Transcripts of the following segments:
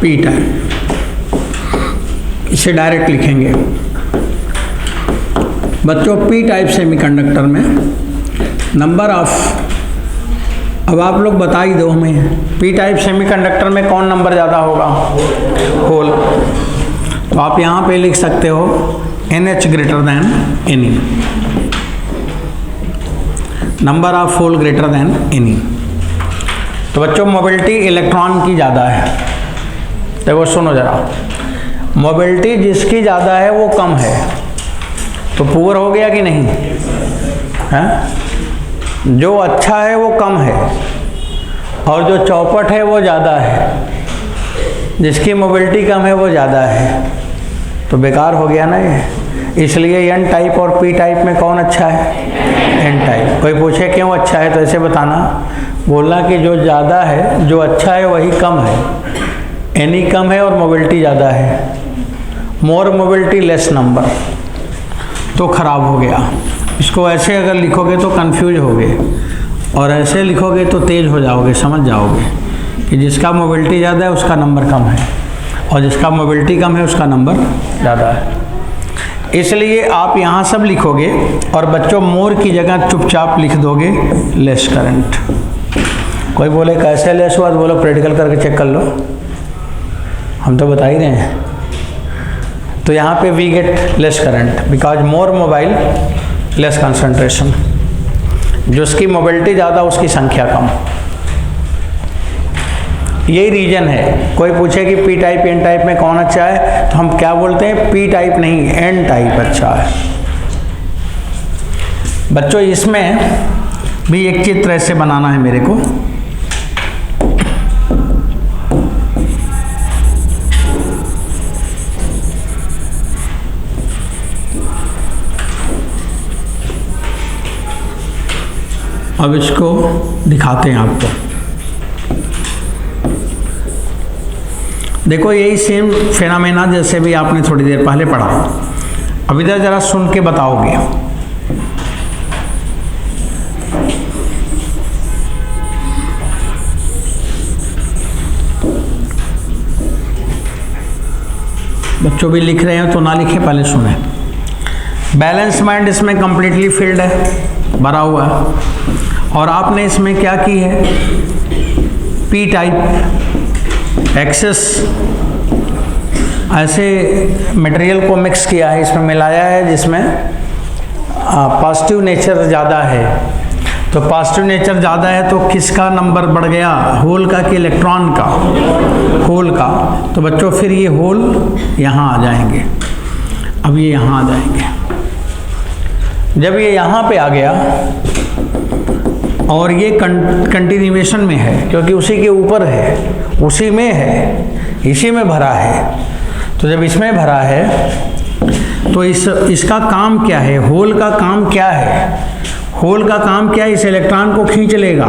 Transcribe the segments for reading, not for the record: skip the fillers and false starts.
P type, इसे direct लिखेंगे बच्चों। पी टाइप सेमीकंडक्टर में नंबर ऑफ, अब आप लोग बता ही दो हमें, पी टाइप सेमीकंडक्टर में कौन नंबर ज़्यादा होगा? होल। तो आप यहाँ पे लिख सकते हो NH greater than Ne, number of hole greater than Ne। तो बच्चों मोबिलिटी इलेक्ट्रॉन की ज़्यादा है। देखो सुनो ज़रा, मोबिलिटी जिसकी ज़्यादा है वो कम है, तो पुअर हो गया कि नहीं है? जो अच्छा है वो कम है और जो चौपट है वो ज़्यादा है। जिसकी मोबिलिटी कम है वो ज़्यादा है, तो बेकार हो गया ना ये। इसलिए एन टाइप और पी टाइप में कौन अच्छा है? N type. कोई पूछे क्यों अच्छा है तो ऐसे बताना, बोलना कि जो ज़्यादा है, जो अच्छा है वही कम है। एनी कम है और मोबिलिटी ज़्यादा है, मोर मोबिलिटी लेस नंबर, तो ख़राब हो गया। इसको ऐसे अगर लिखोगे तो कंफ्यूज होगे, और ऐसे लिखोगे तो तेज़ हो जाओगे, समझ जाओगे कि जिसका मोबिलिटी ज़्यादा है उसका नंबर कम है और जिसका मोबिलिटी कम है उसका नंबर ज़्यादा है। इसलिए आप यहाँ सब लिखोगे और बच्चों मोर की जगह चुपचाप लिख दोगे लेस करंट। कोई बोले कैसे लेस हुआ, तो बोलो प्रैक्टिकल करके चेक कर लो, हम तो बता ही रहे हैं। तो यहाँ पे we get less current because more mobile less concentration, जिसकी मोबिलिटी ज़्यादा उसकी संख्या कम। यही रीजन है। कोई पूछे कि पी टाइप एन टाइप में कौन अच्छा है, तो हम क्या बोलते हैं? पी टाइप नहीं, एन टाइप अच्छा है। बच्चों इसमें भी एक चित्र ऐसे बनाना है मेरे को। अब इसको दिखाते हैं आपको। देखो यही सेम फेनामेना जैसे भी आपने थोड़ी देर पहले पढ़ा, अब इधर जरा सुन के बताओगे। बच्चों भी लिख रहे हैं तो ना लिखे, पहले सुने। बैलेंस माइंड इसमें कंप्लीटली फिल्ड है, भरा हुआ है, और आपने इसमें क्या की है? पी टाइप एक्सेस ऐसे मटेरियल को मिक्स किया है, इसमें मिलाया है जिसमें पॉजिटिव नेचर ज़्यादा है। तो पॉजिटिव नेचर ज़्यादा है तो किसका नंबर बढ़ गया? होल का कि इलेक्ट्रॉन का? होल का। तो बच्चों फिर ये होल यहाँ आ जाएंगे। अब ये यहाँ आ जाएंगे। जब ये यहाँ पे आ गया और ये कंटिन्यूएशन में है, क्योंकि उसी के ऊपर है, उसी में है, इसी में भरा है। तो जब इसमें भरा है तो इसका काम क्या है? होल का काम क्या है? होल का काम क्या है? इस इलेक्ट्रॉन को खींच लेगा,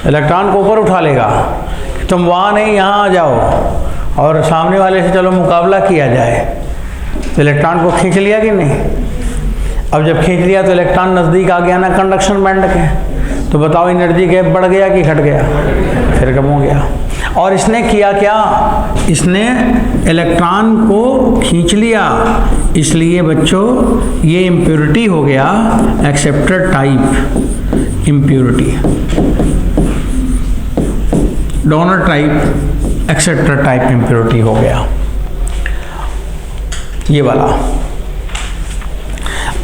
इलेक्ट्रॉन को ऊपर उठा लेगा। तुम वहाँ नहीं यहाँ आ जाओ और सामने वाले से चलो मुकाबला किया जाए। तो इलेक्ट्रॉन को खींच लिया कि नहीं? अब जब खींच लिया तो इलेक्ट्रॉन नज़दीक आ गया ना कंडक्शन बैंड के। तो बताओ एनर्जी गैप बढ़ गया कि घट गया? फिर कम हो गया। और इसने किया क्या? इसने इलेक्ट्रॉन को खींच लिया, इसलिए बच्चों ये इम्प्योरिटी हो गया, acceptor type impurity, donor type acceptor type impurity हो गया ये वाला।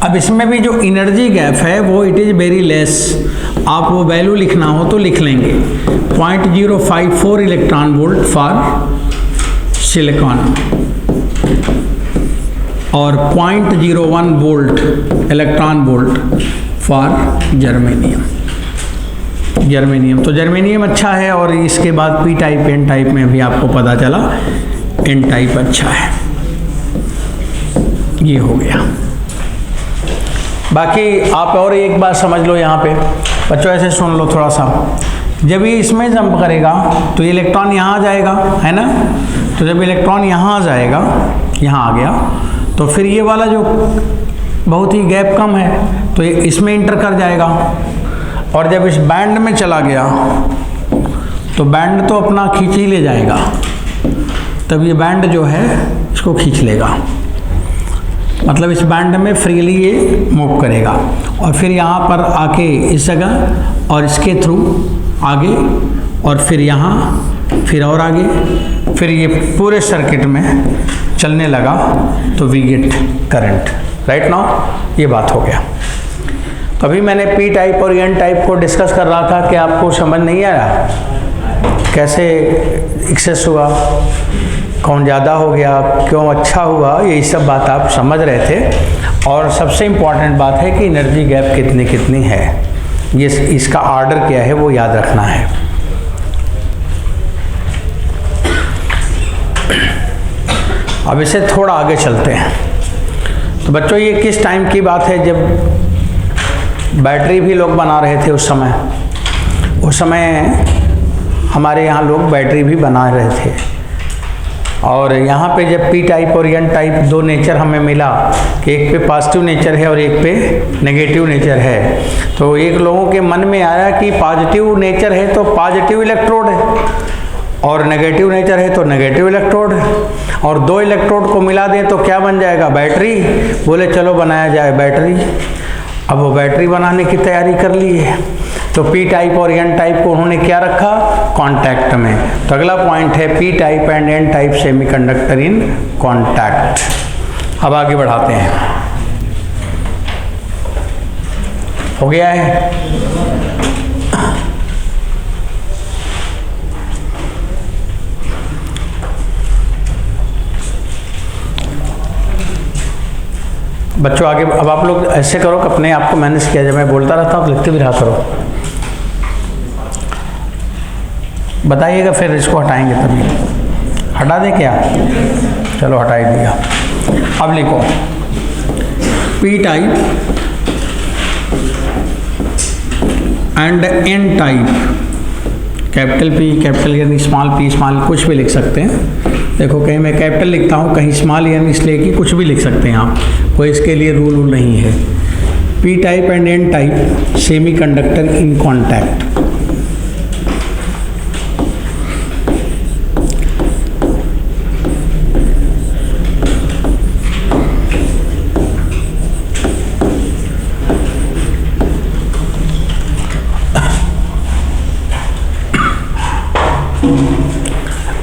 अब इसमें भी जो एनर्जी गैप है वो इट इज़ वेरी लेस। आप वो वैल्यू लिखना हो तो लिख लेंगे 0.054 इलेक्ट्रॉन वोल्ट फॉर सिलिकॉन और 0.01 volt electron volt for germanium. तो जर्मेनियम अच्छा है, और इसके बाद पी टाइप एन टाइप में भी आपको पता चला एन टाइप अच्छा है। ये हो गया। बाकी आप और एक बात समझ लो यहाँ पे बच्चों, ऐसे सुन लो थोड़ा सा। जब ये इसमें जंप करेगा तो ये इलेक्ट्रॉन यहाँ आ जाएगा, है ना? तो जब इलेक्ट्रॉन यहाँ आ जाएगा, यहाँ आ गया, तो फिर ये वाला जो बहुत ही गैप कम है तो ये इसमें इंटर कर जाएगा। और जब इस बैंड में चला गया तो बैंड तो अपना खींच ही ले जाएगा, तब ये बैंड जो है इसको खींच लेगा, मतलब इस बैंड में फ्रीली ये मूव करेगा। और फिर यहाँ पर आके इस जगह और इसके थ्रू आगे, और फिर यहाँ, फिर और आगे, फिर ये पूरे सर्किट में चलने लगा, तो we get current. Right now ये बात हो गया। तो अभी मैंने पी टाइप और एन टाइप को डिस्कस कर रहा था कि आपको समझ नहीं आया कैसे एक्सेस हुआ, कौन ज़्यादा हो गया, क्यों अच्छा हुआ, यही सब बात आप समझ रहे थे। और सबसे इम्पॉर्टेंट बात है कि एनर्जी गैप कितनी कितनी है, ये इसका ऑर्डर क्या है वो याद रखना है। अब इसे थोड़ा आगे चलते हैं। तो बच्चों ये किस टाइम की बात है, जब बैटरी भी लोग बना रहे थे उस समय हमारे यहाँ लोग बैटरी भी बना रहे थे। और यहाँ पे जब पी टाइप और एन टाइप दो नेचर हमें मिला कि एक पे पॉजिटिव नेचर है और एक पे नेगेटिव नेचर है, तो एक लोगों के मन में आया कि पॉजिटिव नेचर है तो पॉजिटिव इलेक्ट्रोड है, और नेगेटिव नेचर है तो नेगेटिव इलेक्ट्रोड है, और दो इलेक्ट्रोड को मिला दें तो क्या बन जाएगा, बैटरी। बोले चलो बनाया जाए बैटरी। अब वो बैटरी बनाने की तैयारी कर ली है। तो पी टाइप और एन टाइप को उन्होंने क्या रखा, कांटेक्ट में। तो अगला पॉइंट है P type and N type semiconductor in contact. अब आगे बढ़ाते हैं। हो गया है। बच्चों आगे अब आप लोग ऐसे करो कि अपने आप को मैनेज किया जाए। मैं बोलता रहता हूँ, लिखते भी रहा करो। बताइएगा, फिर इसको हटाएंगे तभी। हटा दें क्या? चलो हटा ही दिया। अब लिखो P type and N type, capital P, capital N, small P, small, कुछ भी लिख सकते हैं। देखो कहीं मैं कैपिटल लिखता हूँ, कहीं स्मॉल एन, इसलिए कि कुछ भी लिख सकते हैं आप, कोई इसके लिए रूल नहीं है। P type and N type semiconductor in contact.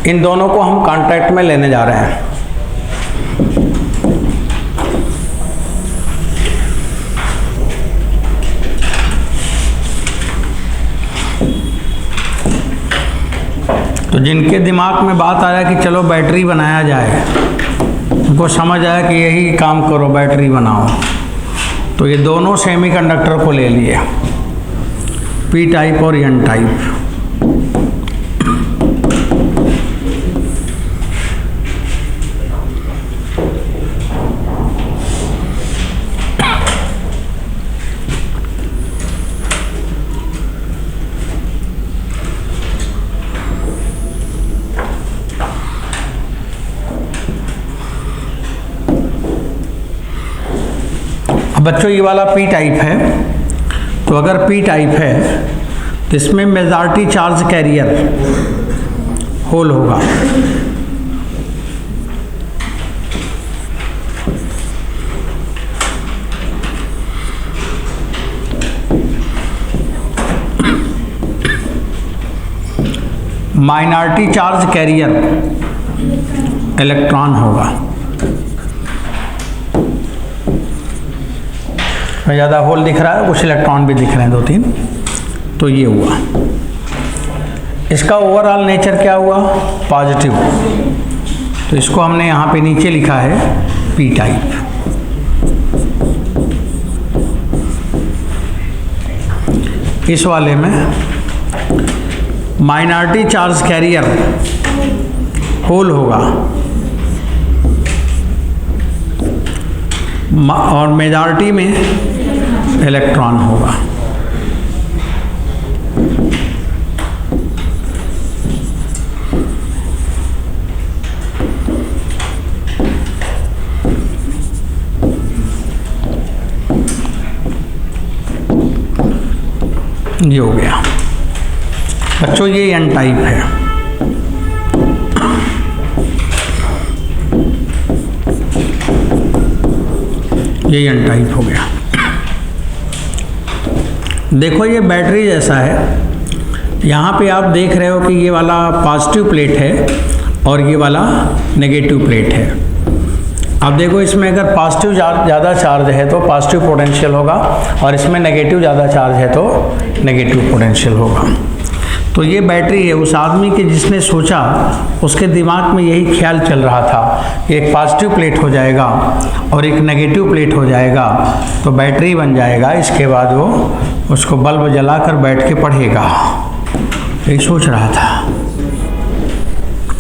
इन दोनों को हम कांटेक्ट में लेने जा रहे हैं। तो जिनके दिमाग में बात आया कि चलो बैटरी बनाया जाए, उनको समझ आया कि यही काम करो, बैटरी बनाओ, तो ये दोनों सेमीकंडक्टर को ले लिए, पी टाइप और एन टाइप। बच्चों ये वाला पी टाइप है, तो अगर पी टाइप है तो इसमें मेजॉरिटी चार्ज कैरियर होल होगा। माइनॉरिटी चार्ज कैरियर इलेक्ट्रॉन होगा। ज़्यादा होल दिख रहा है, कुछ इलेक्ट्रॉन भी दिख रहे हैं, दो तीन। तो ये हुआ, इसका ओवरऑल नेचर क्या हुआ, पॉजिटिव। तो इसको हमने यहाँ पे नीचे लिखा है पी टाइप। इस वाले में माइनॉरिटी चार्ज कैरियर होल होगा और मेजॉरिटी में इलेक्ट्रॉन होगा। ये हो गया बच्चों, ये एन टाइप है। ये एन टाइप हो गया। देखो ये बैटरी जैसा है, यहाँ पे आप देख रहे हो कि ये वाला पॉजिटिव प्लेट है और ये वाला नेगेटिव प्लेट है। अब देखो इसमें अगर पॉजिटिव ज़्यादा चार्ज है तो पॉजिटिव पोटेंशियल होगा, और इसमें नेगेटिव ज़्यादा चार्ज है तो नेगेटिव पोटेंशियल होगा। तो ये बैटरी है। उस आदमी के जिसने सोचा उसके दिमाग में यही ख्याल चल रहा था कि एक पॉजिटिव प्लेट हो जाएगा और एक नेगेटिव प्लेट हो जाएगा तो बैटरी बन जाएगा। इसके बाद वो उसको बल्ब जलाकर बैठ के पढ़ेगा, यही सोच रहा था,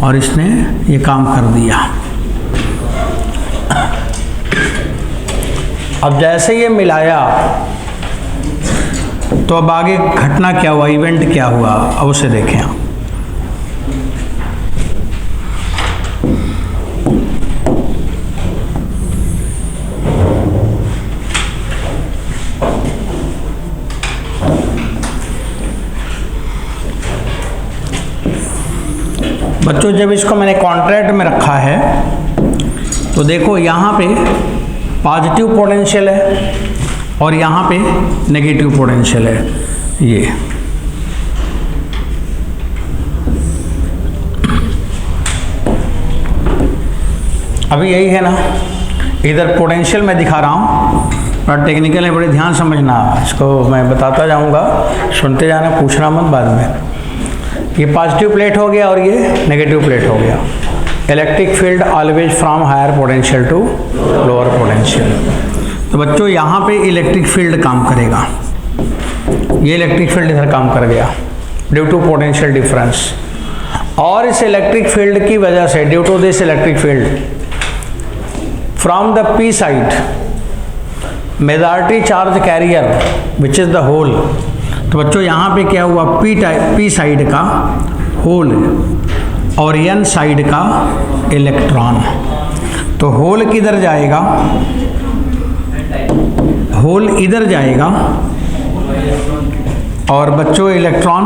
और इसने ये काम कर दिया। अब जैसे ये मिलाया तो अब आगे घटना क्या हुआ, इवेंट क्या हुआ, अब उसे देखें आप। बच्चों जब इसको मैंने कॉन्ट्रैक्ट में रखा है तो देखो यहाँ पे पॉजिटिव पोटेंशियल है और यहाँ पे नेगेटिव पोटेंशियल है। ये अभी यही है ना, इधर पोटेंशियल मैं दिखा रहा हूँ और टेक्निकल है, बड़े ध्यान समझना, इसको मैं बताता जाऊँगा, सुनते जाना, पूछना मत बाद में। ये पॉजिटिव प्लेट हो गया और ये नेगेटिव प्लेट हो गया। Electric field always from higher potential to lower potential. तो बच्चों यहाँ पे इलेक्ट्रिक फील्ड काम करेगा, ये इलेक्ट्रिक फील्ड इधर काम कर गया ड्यू टू पोटेंशियल डिफरेंस, और इस इलेक्ट्रिक फील्ड की वजह से, due to this electric field from the P side majority charge carrier which is the hole. तो बच्चों यहाँ पे क्या हुआ, पी साइड का होल और एन साइड का इलेक्ट्रॉन। तो होल किधर जाएगा, होल इधर जाएगा और बच्चों इलेक्ट्रॉन,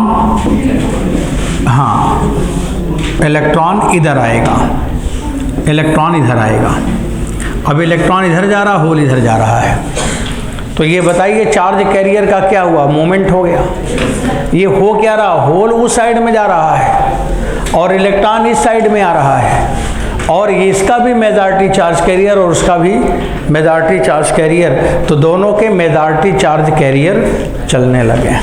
हाँ इलेक्ट्रॉन इधर आएगा, इलेक्ट्रॉन इधर आएगा। अब इलेक्ट्रॉन इधर जा रहा, होल इधर जा रहा है। तो ये बताइए चार्ज कैरियर का क्या हुआ, मोमेंट हो गया। ये हो क्या रहा, होल उस साइड में जा रहा है और इलेक्ट्रॉन इस साइड में आ रहा है, और ये इसका भी मेजॉरिटी चार्ज कैरियर और उसका भी मेजॉरिटी चार्ज कैरियर। तो दोनों के मेजॉरिटी चार्ज कैरियर चलने लगे,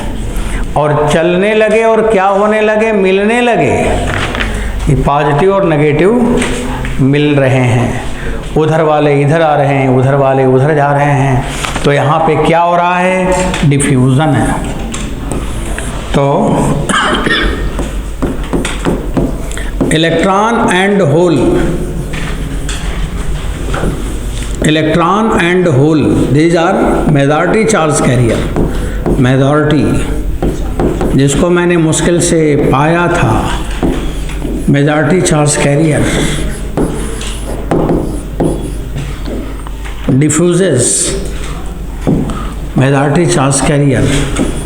और चलने लगे और क्या होने लगे, मिलने लगे। ये पॉजिटिव और नेगेटिव मिल रहे हैं, उधर वाले इधर आ रहे हैं, उधर वाले उधर जा रहे हैं। तो यहाँ पे क्या हो रहा है, डिफ्यूज़न है। तो electron and hole, electron and hole these are majority charge carrier. Majority जिसको मैंने मुश्किल से पाया था, majority charge carrier diffuses, majority charge carrier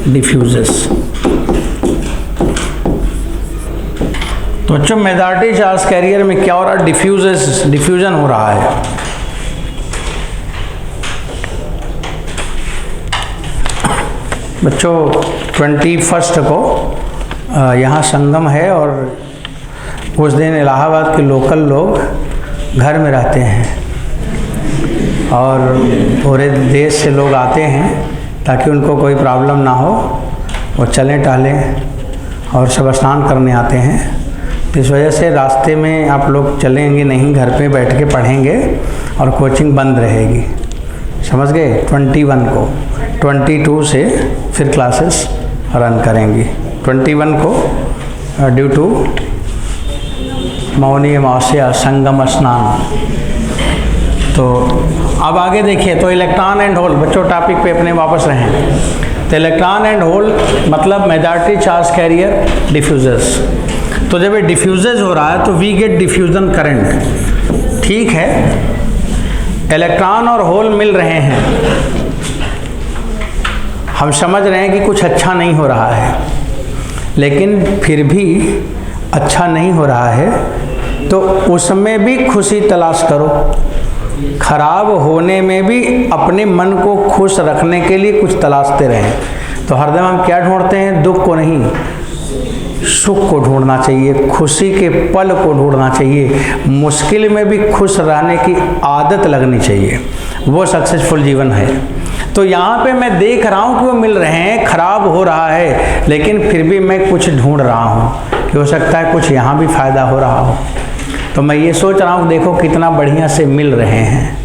diffuses। तो बच्चों मेजॉरिटी चार्ज कैरियर में क्या हो रहा है, डिफ्यूजन हो रहा है। बच्चों 21 को यहाँ संगम है और उस दिन इलाहाबाद के लोकल लोग घर में रहते हैं और पूरे देश से लोग आते हैं ताकि उनको कोई प्रॉब्लम ना हो, वो चलें टहलें और सब स्नान करने आते हैं। तो इस वजह से रास्ते में आप लोग चलेंगे नहीं, घर पे बैठ के पढ़ेंगे और कोचिंग बंद रहेगी, समझ गए। 21 को, 22 से फिर क्लासेस रन करेंगी। 21 को ड्यू टू मौनी अमावस्या संगम स्नान। तो अब आगे देखिए, तो इलेक्ट्रॉन एंड होल, बच्चों टॉपिक पे अपने वापस रहें। तो इलेक्ट्रॉन एंड होल मतलब मेजॉरिटी चार्ज कैरियर डिफ्यूजर्स। तो जब ये डिफ्यूजर्स हो रहा है तो वी गेट डिफ्यूजन करंट, ठीक है। इलेक्ट्रॉन और होल मिल रहे हैं, हम समझ रहे हैं कि कुछ अच्छा नहीं हो रहा है, लेकिन फिर भी अच्छा नहीं हो रहा है तो उसमें भी खुशी तलाश करो। खराब होने में भी अपने मन को खुश रखने के लिए कुछ तलाशते रहें। तो हरदम हम क्या ढूंढते हैं? दुख को नहीं, सुख को ढूंढना चाहिए, खुशी के पल को ढूंढना चाहिए, मुश्किल में भी खुश रहने की आदत लगनी चाहिए, वो सक्सेसफुल जीवन है। तो यहाँ पे मैं देख रहा हूँ कि वो मिल रहे हैं, खराब हो रहा है, लेकिन फिर भी मैं कुछ ढूंढ रहा हूँ कि हो सकता है कुछ यहाँ भी फायदा हो रहा हो। तो मैं ये सोच रहा हूँ देखो कितना बढ़िया से मिल रहे हैं,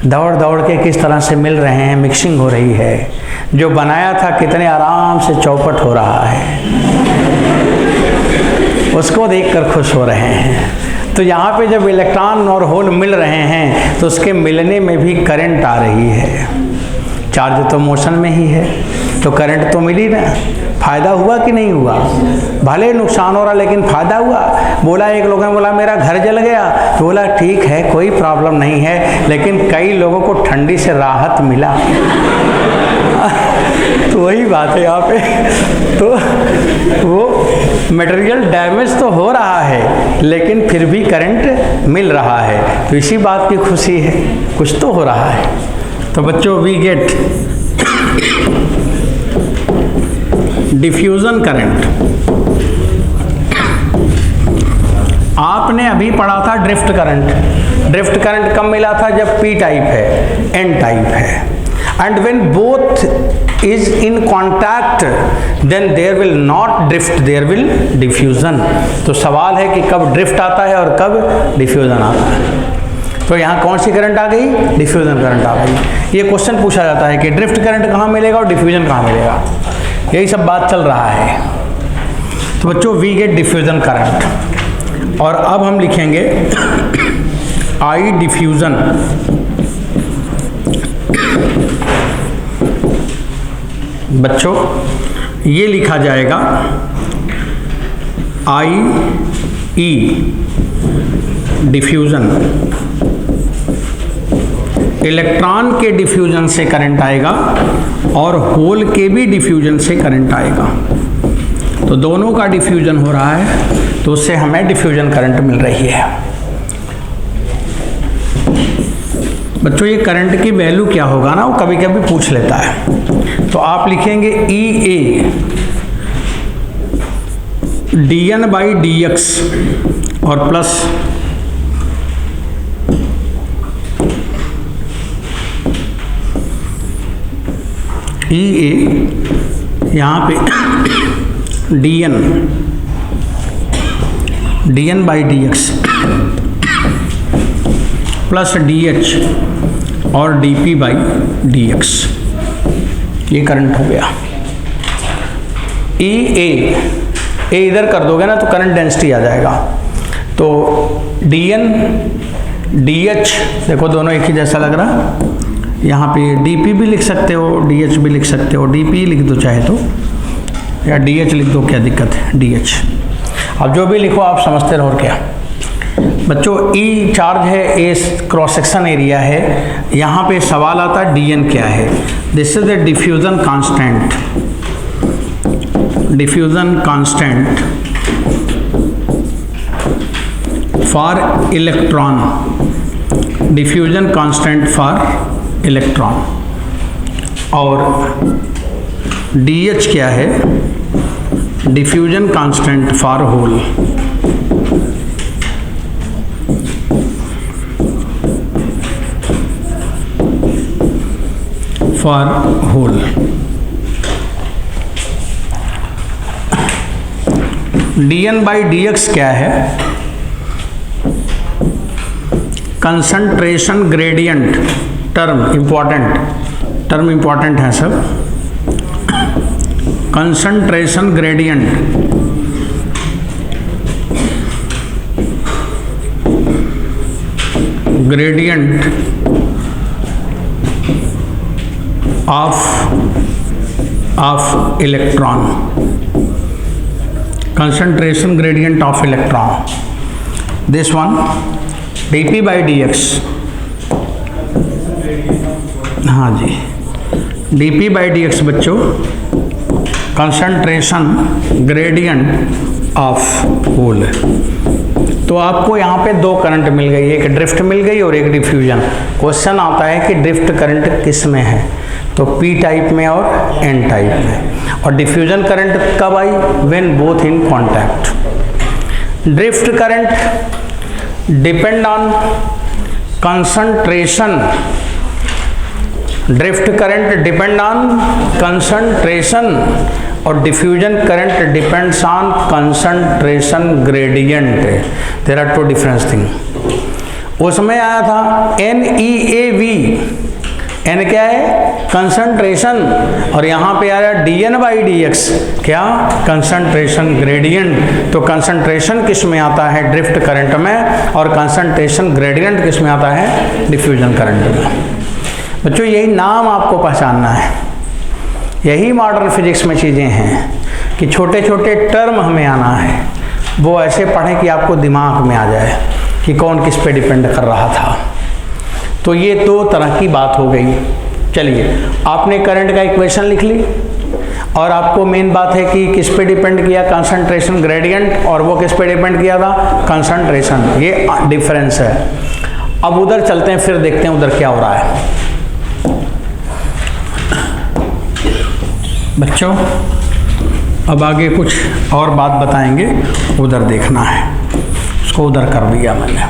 दौड़ दौड़ के किस तरह से मिल रहे हैं, मिक्सिंग हो रही है, जो बनाया था कितने आराम से चौपट हो रहा है, उसको देखकर खुश हो रहे हैं। तो यहाँ पे जब इलेक्ट्रॉन और होल मिल रहे हैं तो उसके मिलने में भी करंट आ रही है, चार्ज तो मोशन में ही है, तो करंट तो मिली ना। फायदा हुआ कि नहीं हुआ? भले नुकसान हो रहा लेकिन फायदा हुआ। बोला एक लोगों ने बोला मेरा घर जल गया, तो बोला ठीक है कोई प्रॉब्लम नहीं है, लेकिन कई लोगों को ठंडी से राहत मिला। तो वही बात है यहाँ पे, तो वो मटेरियल डैमेज तो हो रहा है लेकिन फिर भी करंट मिल रहा है, तो इसी बात की खुशी है, कुछ तो हो रहा है। तो बच्चों वी गेट डिफ्यूजन करंट। आपने अभी पढ़ा था ड्रिफ्ट करंट। ड्रिफ्ट करंट कब मिला था? जब पी टाइप है, एन टाइप है, and when both is in contact then there will not drift, there will diffusion. तो सवाल है कि कब ड्रिफ्ट आता है और कब डिफ्यूजन आता है। तो यहाँ कौन सी करंट आ गई? डिफ्यूजन करंट आ गई। ये क्वेश्चन पूछा जाता है कि ड्रिफ्ट करंट कहाँ मिलेगा और डिफ्यूजन कहाँ मिलेगा, यही सब बात चल रहा है। तो बच्चों वी गेट डिफ्यूजन करंट, और अब हम लिखेंगे आई डिफ्यूजन। बच्चों ये लिखा जाएगा आई ई डिफ्यूजन। इलेक्ट्रॉन के डिफ्यूजन से करंट आएगा और होल के भी डिफ्यूजन से करंट आएगा, तो दोनों का डिफ्यूजन हो रहा है, तो उससे हमें डिफ्यूजन करंट मिल रही है। बच्चों ये करंट की वैल्यू क्या होगा ना, वो कभी कभी पूछ लेता है। तो आप लिखेंगे E A D N by D X और प्लस ई ए यहाँ पे D N by D X plus D H और D P by D X, ये करंट हो गया। ई ए इधर कर दोगे ना तो करंट डेंसिटी आ जाएगा। तो डी एन डी एच देखो दोनों एक ही जैसा लग रहा, यहाँ पे डी पी भी लिख सकते हो, डी एच भी लिख सकते हो, डी पी लिख दो चाहे तो, या डी एच लिख दो, क्या दिक्कत है, डी एच। अब जो भी लिखो आप समझते रहो। क्या बच्चों ई चार्ज है, ए क्रॉस सेक्शन एरिया है, यहाँ पे सवाल आता है डी एन क्या है। This is the diffusion constant, diffusion constant for electron, diffusion constant for electron. और डी एच क्या है? Diffusion constant for hole. For hole. D N by D X क्या है? कंसंट्रेशन ग्रेडियंट, टर्म इंपॉर्टेंट है सब। Concentration gradient of electron, concentration gradient of electron, this one dp by dx, हाँ जी dp by dx बच्चों concentration gradient of whole. तो आपको यहाँ पे दो करंट मिल गई, एक ड्रिफ्ट मिल गई और एक डिफ्यूजन। क्वेश्चन आता है कि ड्रिफ्ट करंट किस में है, तो पी टाइप में और एन टाइप में। और डिफ्यूजन करंट कब आई, when both in contact. Drift current depend on concentration, drift current depend on concentration और diffusion current depends on concentration gradient. There are two difference thing. उसमें आया था NEAV, N क्या है, कंसंट्रेशन, और यहाँ पे आया DN/dx, क्या, कंसंट्रेशन ग्रेडियंट। तो कंसंट्रेशन किस में आता है, ड्रिफ्ट करंट में, और कंसंट्रेशन ग्रेडियंट किस में आता है, डिफ्यूजन करंट में। बच्चों यही नाम आपको पहचानना है, यही मॉडर्न फिजिक्स में चीज़ें हैं कि छोटे छोटे टर्म हमें आना है, वो ऐसे पढ़ें कि आपको दिमाग में आ जाए कि कौन किस पे डिपेंड कर रहा था। तो ये दो तरह की बात हो गई। चलिए, आपने करंट का इक्वेशन लिख ली, और आपको मेन बात है कि किस पे डिपेंड किया, कंसंट्रेशन ग्रेडियंट, और वो किस पे डिपेंड किया था, कंसंट्रेशन। ये डिफरेंस है। अब उधर चलते हैं, फिर देखते हैं उधर क्या हो रहा है। बच्चों अब आगे कुछ और बात बताएंगे, उधर देखना है, उसको उधर कर दिया मैंने।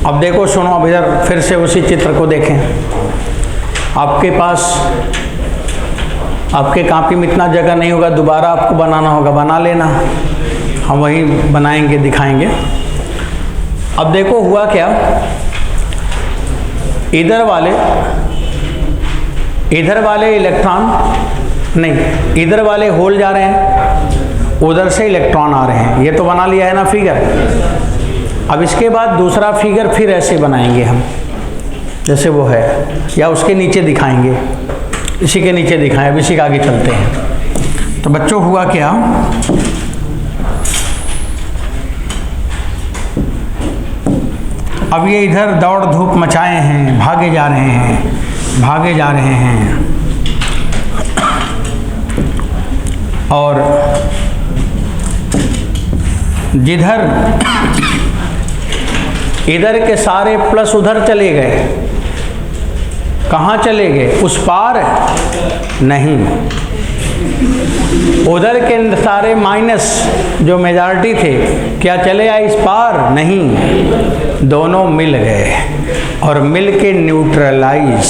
अब देखो, सुनो, अब इधर फिर से उसी चित्र को देखें। आपके पास, आपके कॉपी में इतना जगह नहीं होगा, दोबारा आपको बनाना होगा, बना लेना, हम वही बनाएंगे, दिखाएंगे। अब देखो हुआ क्या, इधर वाले इलेक्ट्रॉन नहीं, इधर वाले होल जा रहे हैं, उधर से इलेक्ट्रॉन आ रहे हैं। ये तो बना लिया है ना फिगर। अब इसके बाद दूसरा फिगर फिर ऐसे बनाएंगे हम, जैसे वो है, या उसके नीचे दिखाएंगे, इसी के नीचे दिखाएं। अब इसी के आगे चलते हैं। तो बच्चों हुआ क्या, अब ये इधर दौड़ धूप मचाए हैं, भागे जा रहे हैं, और जिधर इधर के सारे प्लस उधर चले गए, कहाँ चले गए, उस पार नहीं, उधर के सारे माइनस जो मेजॉरिटी थे क्या चले आए इस पार, नहीं, दोनों मिल गए और मिल के न्यूट्रलाइज।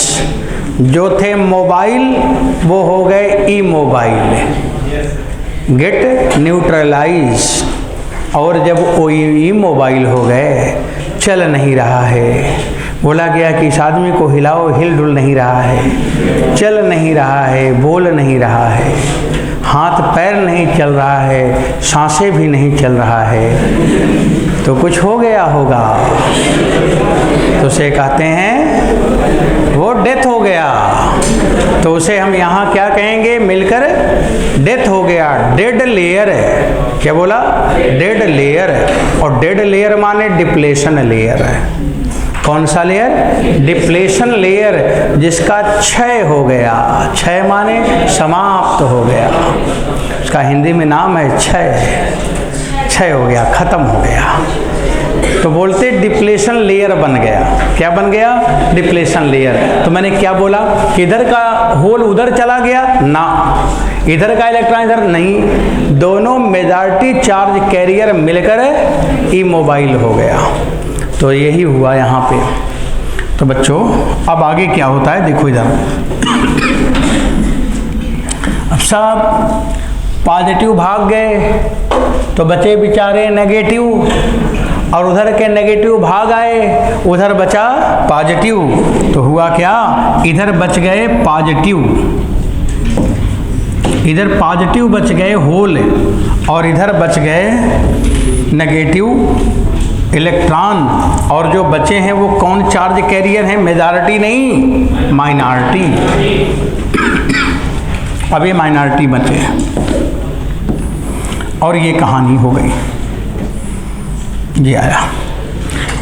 जो थे मोबाइल वो हो गए ई मोबाइल, गेट न्यूट्रलाइज। और जब वो ई मोबाइल हो गए, चल नहीं रहा है, बोला गया कि इस आदमी को हिलाओ, हिल डुल नहीं रहा है, चल नहीं रहा है, बोल नहीं रहा है, हाथ पैर नहीं चल रहा है, सांसें भी नहीं चल रहा है, तो कुछ हो गया होगा। तो उसे कहते हैं वो डेथ हो गया। तो उसे हम यहाँ क्या कहेंगे मिलकर, डेथ हो गया, डेड लेयर है। क्या बोला, डेड लेयर। और डेड लेयर माने डिप्लेशन लेयर है। कौन सा लेयर, डिप्लेशन लेयर, जिसका क्षय हो गया। क्षय माने समाप्त हो गया, उसका हिंदी में नाम है क्षय। क्षय हो गया, खत्म हो गया, तो बोलते डिप्लेशन लेयर बन गया। क्या बन गया, डिप्लेशन लेयर। तो मैंने क्या बोला कि इधर का होल उधर चला गया ना, इधर का इलेक्ट्रॉन इधर नहीं, दोनों मेजॉरिटी चार्ज कैरियर मिलकर ई मोबाइल हो गया। तो यही हुआ यहाँ पे। तो बच्चों अब आगे क्या होता है देखो इधर। अब सब पॉजिटिव भाग गए तो बचे बेचारे नेगेटिव, और उधर के नेगेटिव भाग आए, उधर बचा पॉजिटिव। तो हुआ क्या, इधर बच गए पॉजिटिव, इधर पॉजिटिव बच गए होल, और इधर बच गए नेगेटिव इलेक्ट्रॉन। और जो बचे हैं वो कौन चार्ज कैरियर हैं, मेजॉरिटी नहीं माइनॉरिटी। अब ये माइनॉरिटी बचे और ये कहानी हो गई। ये आया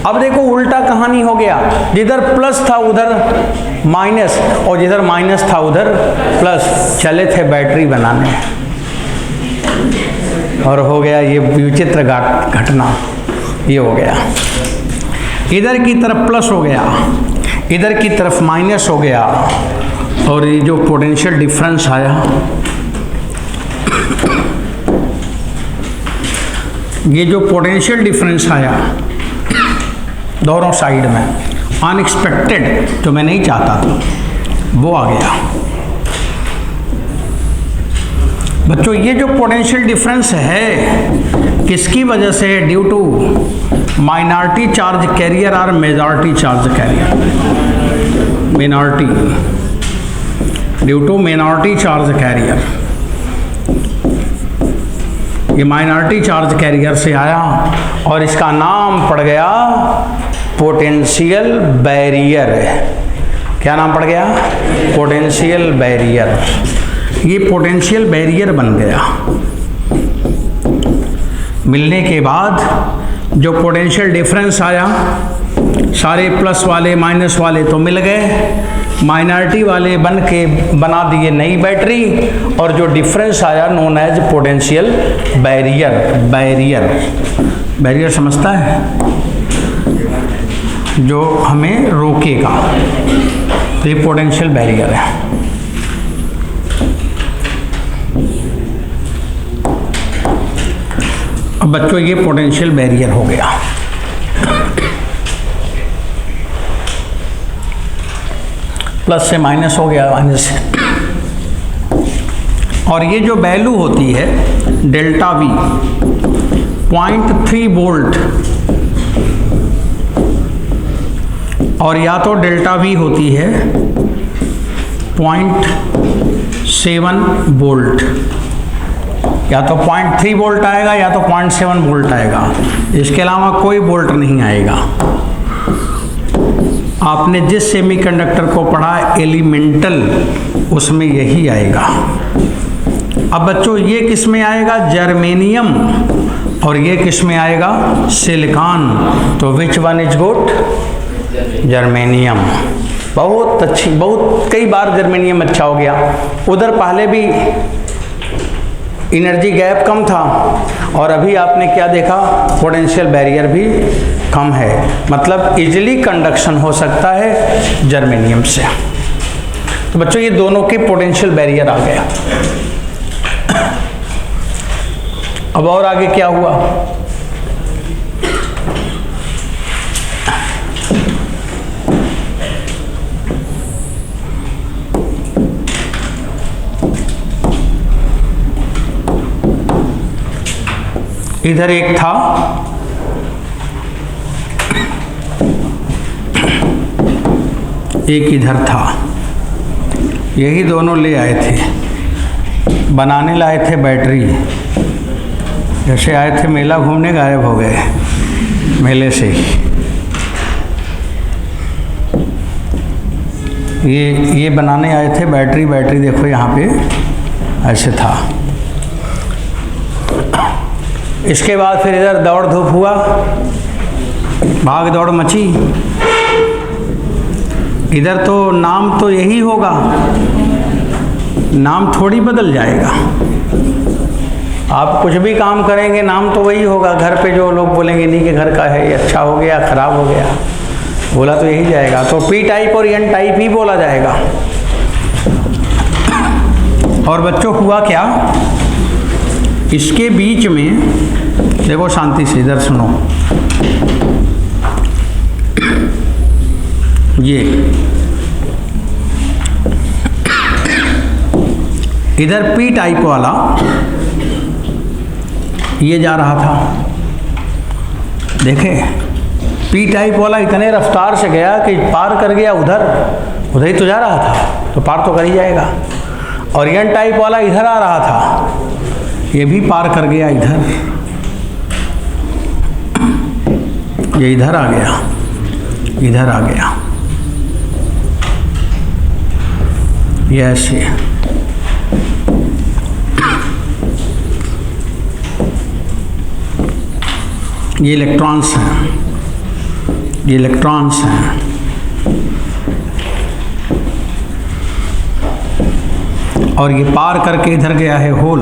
अब देखो उल्टा कहानी हो गया, जिधर प्लस था उधर माइनस और जिधर माइनस था उधर प्लस, चले थे बैटरी बनाने और हो गया ये विचित्र घटना। ये हो गया, इधर की तरफ प्लस हो गया, इधर की तरफ माइनस हो गया, और ये जो पोटेंशियल डिफरेंस आया, ये जो पोटेंशियल डिफरेंस आया दोनों साइड में, अनएक्सपेक्टेड, जो मैं नहीं चाहता था वो आ गया। बच्चों ये जो पोटेंशियल डिफरेंस है किसकी वजह से है? Due to minority charge carrier और majority charge carrier. Minority, due to minority charge carrier, ये माइनॉरिटी चार्ज कैरियर से आया और इसका नाम पड़ गया पोटेंशियल बैरियर। क्या नाम पड़ गया? Potential barrier. ये पोटेंशियल बैरियर बन गया। मिलने के बाद जो पोटेंशियल डिफरेंस आया, सारे प्लस वाले माइनस वाले तो मिल गए, माइनॉरिटी वाले बना दिए नई बैटरी, और जो डिफरेंस आया known as potential barrier. Barrier समझता है? जो हमें रोकेगा, तो ये पोटेंशियल बैरियर है। अब बच्चों ये पोटेंशियल बैरियर हो गया। प्लस से माइनस हो गया, माइनस से, और ये जो वैल्यू होती है डेल्टा वी 0.3 वोल्ट, और या तो डेल्टा वी होती है 0.7 वोल्ट, या तो 0.3 वोल्ट आएगा या तो 0.7 वोल्ट आएगा, इसके अलावा कोई वोल्ट नहीं आएगा। आपने जिस सेमीकंडक्टर को पढ़ा एलिमेंटल, उसमें यही आएगा। अब बच्चों ये किस में आएगा? जर्मेनियम, और ये किस में आएगा? सिलिकॉन। तो which one is good? Germanium. बहुत अच्छी, बहुत कई बार जर्मेनियम अच्छा हो गया। उधर पहले भी एनर्जी गैप कम था, और अभी आपने क्या देखा? पोटेंशियल बैरियर भी कम है, मतलब इजीली कंडक्शन हो सकता है जर्मेनियम से। तो बच्चों ये दोनों के पोटेंशियल बैरियर आ गया। अब और आगे क्या हुआ? इधर एक था, एक इधर था, यही दोनों ले आए थे, बनाने लाए थे बैटरी। जैसे आए थे मेला घूमने, गायब हो गए मेले से ही। ये बनाने आए थे बैटरी। बैटरी देखो यहाँ पे ऐसे था। इसके बाद फिर इधर दौड़ धूप हुआ, भाग दौड़ मची। इधर तो नाम तो यही होगा, नाम थोड़ी बदल जाएगा। आप कुछ भी काम करेंगे नाम तो वही होगा। घर पे जो लोग बोलेंगे नहीं कि घर का है, ये अच्छा हो गया, खराब हो गया, बोला तो यही जाएगा। तो पी टाइप और एन टाइप ही बोला जाएगा। और बच्चों हुआ क्या? इसके बीच में देखो, शांति से इधर सुनो, ये इधर पी टाइप वाला ये जा रहा था, देखे? पी टाइप वाला इतने रफ्तार से गया कि पार कर गया उधर ही तो जा रहा था, तो पार तो कर ही जाएगा। और एन टाइप वाला इधर आ रहा था, ये भी पार कर गया इधर, ये इधर आ गया, इधर आ गया, ये ऐसे। ये इलेक्ट्रॉन्स हैं। ये इलेक्ट्रॉन्स हैं। और ये पार करके इधर गया है होल।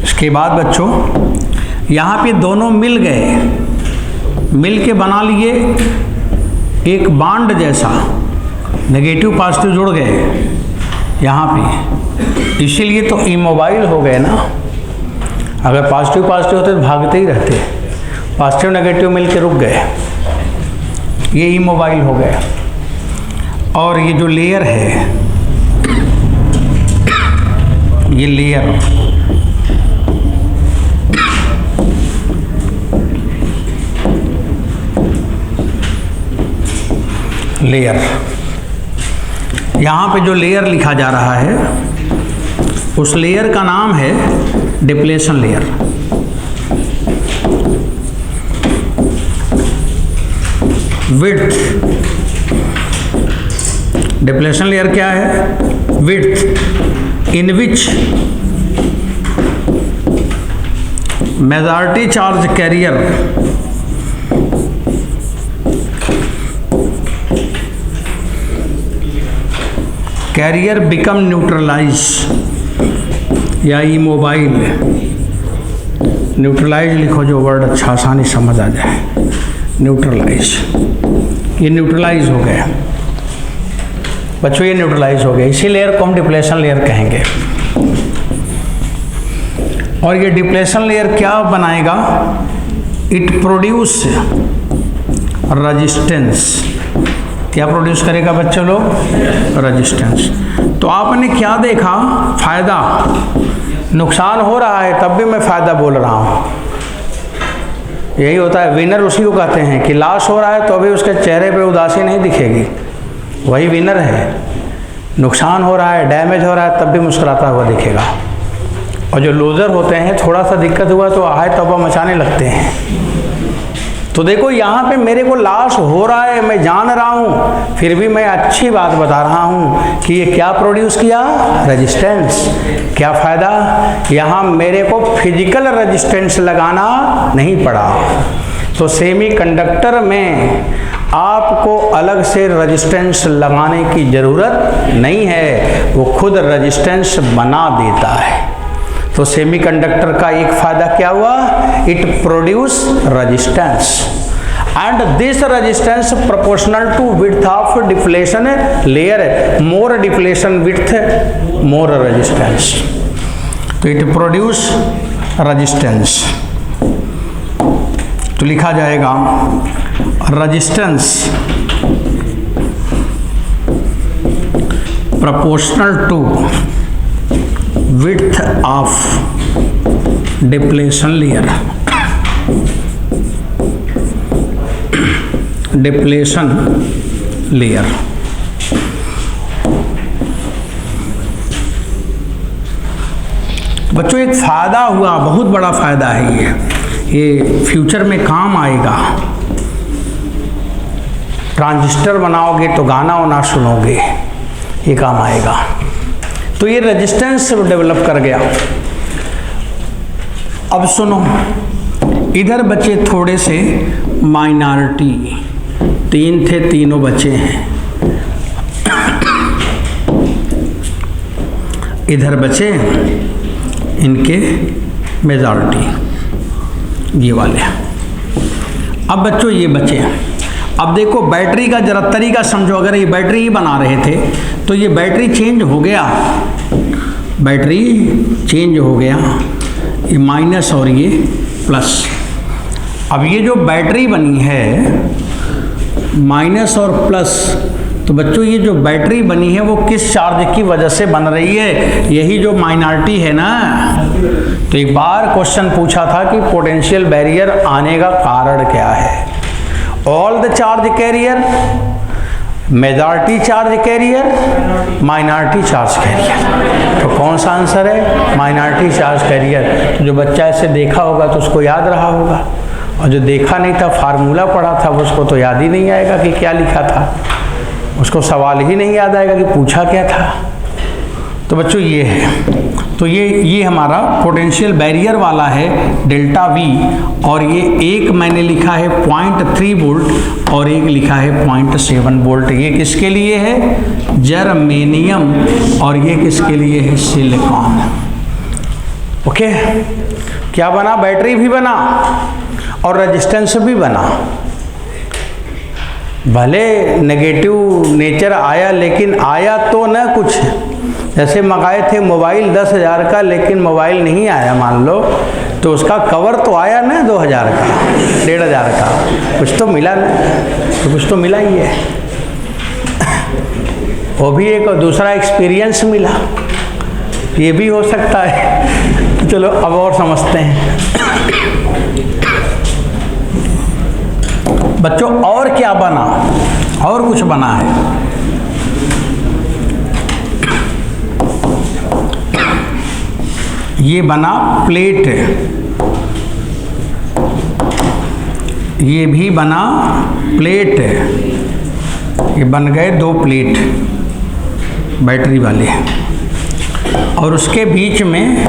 इसके बाद बच्चों यहाँ पे दोनों मिल गए, मिल के बना लिए एक बॉन्ड जैसा, नेगेटिव पॉजिटिव जुड़ गए यहाँ पे, इसीलिए तो इमोबाइल हो गए ना। अगर पॉजिटिव पॉजिटिव होते तो भागते ही रहते, पॉजिटिव नेगेटिव मिल के रुक गए, ये इमोबाइल हो गए। और ये जो लेयर है, ये लेयर यहाँ पे जो लेयर लिखा जा रहा है, उस लेयर का नाम है depletion layer. Width, depletion layer क्या है? Width in which majority charge carrier become neutralize या इमोबाइल। न्यूट्रलाइज लिखो, जो वर्ड अच्छा आसानी समझ आ जाए, न्यूट्रलाइज। ये न्यूट्रलाइज हो गया बच्चों, ये न्यूट्रलाइज हो गया, इसी लेयर को हम डिप्लेशन लेयर कहेंगे। और ये डिप्लेशन लेयर क्या बनाएगा? It produce resistance. क्या प्रोड्यूस करेगा बच्चों लोग? रेजिस्टेंस। तो आपने क्या देखा? फायदा। नुकसान हो रहा है तब भी मैं फायदा बोल रहा हूँ। यही होता है, विनर उसी को कहते हैं कि लॉस हो रहा है तो भी उसके चेहरे पे उदासी नहीं दिखेगी, वही विनर है। नुकसान हो रहा है, डैमेज हो रहा है, तब भी मुस्कुराता हुआ दिखेगा। और जो लूजर होते हैं, थोड़ा सा दिक्कत हुआ तो हाय तौबा मचाने लगते हैं। तो देखो यहाँ पे मेरे को लॉस हो रहा है, मैं जान रहा हूँ, फिर भी मैं अच्छी बात बता रहा हूँ कि ये क्या प्रोड्यूस किया? रेजिस्टेंस। क्या फ़ायदा? यहाँ मेरे को फिजिकल रेजिस्टेंस लगाना नहीं पड़ा। तो सेमीकंडक्टर में आपको अलग से रेजिस्टेंस लगाने की ज़रूरत नहीं है, वो खुद रेजिस्टेंस बना देता है। तो सेमीकंडक्टर का एक फायदा क्या हुआ? It produce resistance and this resistance proportional to width of depletion layer. More depletion width, more resistance. तो इट प्रोड्यूस रेजिस्टेंस। तो लिखा जाएगा resistance proportional to width of depletion layer, depletion layer। बच्चों एक फायदा हुआ, बहुत बड़ा फायदा है ये फ्यूचर में काम आएगा। ट्रांजिस्टर बनाओगे तो गाना वाना सुनोगे, ये काम आएगा। तो ये रेजिस्टेंस डेवलप कर गया। अब सुनो, इधर बचे थोड़े से माइनॉरिटी, 3 थे, तीनों बचे हैं। इधर बचे इनके मेजॉरिटी, ये वाले। अब बच्चों ये बचे। अब देखो बैटरी का जरा तरीका समझो। अगर ये बैटरी ही बना रहे थे तो ये बैटरी चेंज हो गया, बैटरी चेंज हो गया, ये माइनस और ये प्लस। अब ये जो बैटरी बनी है माइनस और प्लस, तो बच्चों ये जो बैटरी बनी है वो किस चार्ज की वजह से बन रही है? यही जो माइनॉरिटी है ना। तो एक बार क्वेश्चन पूछा था कि पोटेंशियल बैरियर आने का कारण क्या है? All the charge carrier, majority charge career, minority charge career. तो कौन सा आंसर है? Minority charge career. तो जो बच्चा इसे देखा होगा तो उसको याद रहा होगा, और जो देखा नहीं था, फार्मूला पढ़ा था, उसको तो याद ही नहीं आएगा कि क्या लिखा था। उसको सवाल ही नहीं याद आएगा कि पूछा क्या था। तो बच्चों ये है, तो ये हमारा पोटेंशियल बैरियर वाला है डेल्टा वी, और ये एक मैंने लिखा है 0.3 वोल्ट और एक लिखा है 0.7 वोल्ट। ये किसके लिए है? जर्मेनियम, और ये किसके लिए है? सिलिकॉन। ओके, क्या बना? बैटरी भी बना और रेजिस्टेंस भी बना। भले नेगेटिव नेचर आया, लेकिन आया तो न कुछ। जैसे मंगाए थे मोबाइल 10,000 का, लेकिन मोबाइल नहीं आया मान लो, तो उसका कवर तो आया ना 2,000 का, 1,500 का, कुछ तो मिला ना, तो कुछ तो मिला ही है। वो भी एक दूसरा एक्सपीरियंस मिला, ये भी हो सकता है। चलो अब और समझते हैं बच्चों, और क्या बना? और कुछ बना है। ये बना प्लेट, ये भी बना प्लेट, ये बन गए 2 प्लेट बैटरी वाले, और उसके बीच में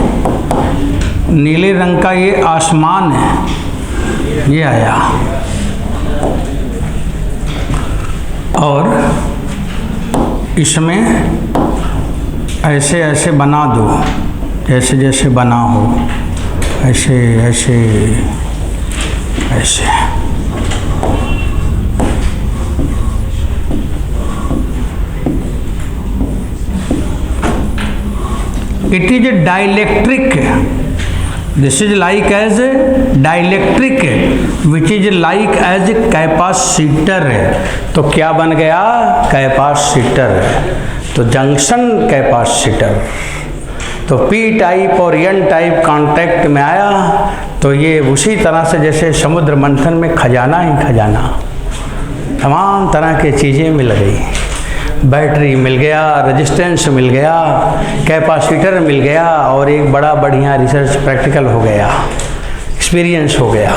नीले रंग का ये आसमान है, ये आया, और इसमें ऐसे ऐसे बना दो, जैसे जैसे बना हो, ऐसे ऐसे ऐसे। It is a dielectric. This is like as a dielectric, which is like as a capacitor. तो क्या बन गया? कैपेसिटर। तो जंक्शन कैपेसिटर। तो पी टाइप और एन टाइप कांटेक्ट में आया, तो ये उसी तरह से जैसे समुद्र मंथन में खजाना ही खजाना, तमाम तरह की चीज़ें मिल गई। बैटरी मिल गया, रेजिस्टेंस मिल गया, कैपेसिटर मिल गया, और एक बड़ा बढ़िया रिसर्च प्रैक्टिकल हो गया, एक्सपीरियंस हो गया।